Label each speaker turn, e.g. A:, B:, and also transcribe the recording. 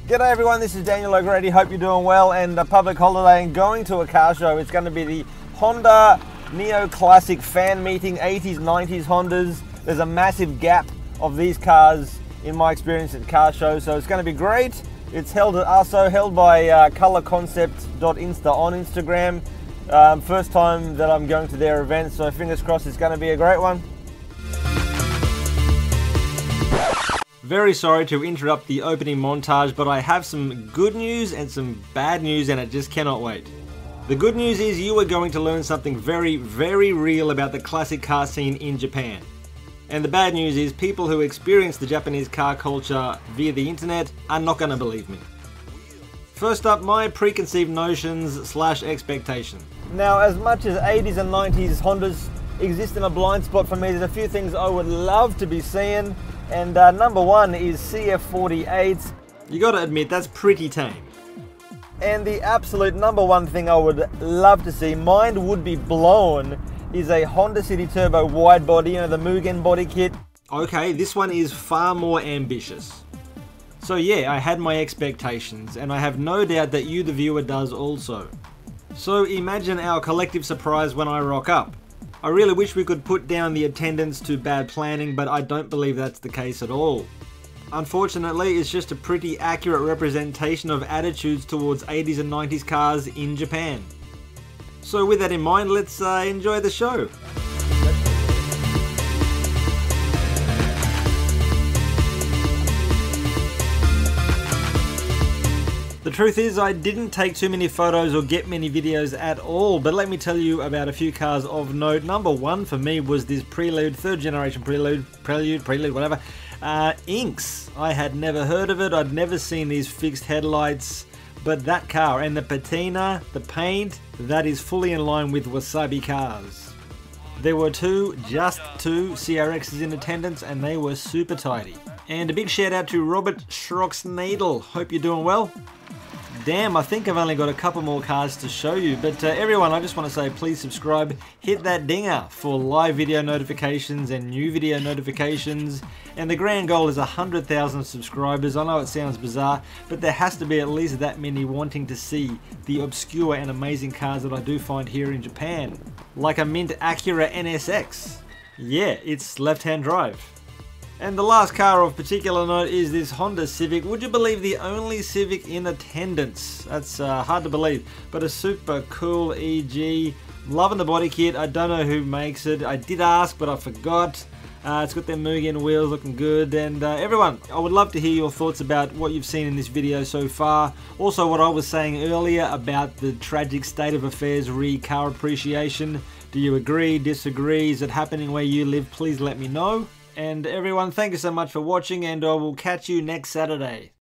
A: G'day everyone, this is Daniel O'Grady, hope you're doing well, and a public holiday and going to a car show. It's going to be the Honda Neo Classic fan meeting, 80s, 90s Hondas. There's a massive gap of these cars in my experience at car shows, so it's going to be great. It's also held by colorconcept.insta on Instagram. First time that I'm going to their event, so fingers crossed it's going to be a great one. Very sorry to interrupt the opening montage, but I have some good news and some bad news, and it just cannot wait. The good news is you are going to learn something very, very real about the classic car scene in Japan. And the bad news is people who experience the Japanese car culture via the internet are not going to believe me. First up, my preconceived notions / expectations. Now, as much as 80s and 90s Hondas exist in a blind spot for me, there's a few things I would love to be seeing. And number one is CF48s. You gotta admit, that's pretty tame. And the absolute number one thing I would love to see, mind would be blown, is a Honda City Turbo wide body, you know, the Mugen body kit. Okay, this one is far more ambitious. So yeah, I had my expectations, and I have no doubt that you, the viewer, does also. So imagine our collective surprise when I rock up. I really wish we could put down the attendance to bad planning, but I don't believe that's the case at all. Unfortunately, it's just a pretty accurate representation of attitudes towards 80s and 90s cars in Japan. So with that in mind, let's enjoy the show. The truth is, I didn't take too many photos or get many videos at all, but let me tell you about a few cars of note. Number one for me was this Prelude, third generation Prelude, whatever, INX. I had never heard of it, I'd never seen these fixed headlights, but that car and the patina, the paint, that is fully in line with WasabiCars. There were just two CRXs in attendance, and they were super tidy. And a big shout out to Robert Schrocksnadel, hope you're doing well. Damn, I think I've only got a couple more cars to show you, but everyone, I just want to say please subscribe, hit that dinger for live video notifications and new video notifications, and the grand goal is 100,000 subscribers. I know it sounds bizarre, but there has to be at least that many wanting to see the obscure and amazing cars that I do find here in Japan, like a mint Acura NSX. Yeah, it's left-hand drive. And the last car of particular note is this Honda Civic. Would you believe the only Civic in attendance? That's hard to believe, but a super cool EG. Loving the body kit. I don't know who makes it. I did ask, but I forgot. It's got their Mugen wheels, looking good. And everyone, I would love to hear your thoughts about what you've seen in this video so far. Also, what I was saying earlier about the tragic state of affairs re-car appreciation. Do you agree, disagree? Is it happening where you live? Please let me know. And everyone, thank you so much for watching, and I will catch you next Saturday.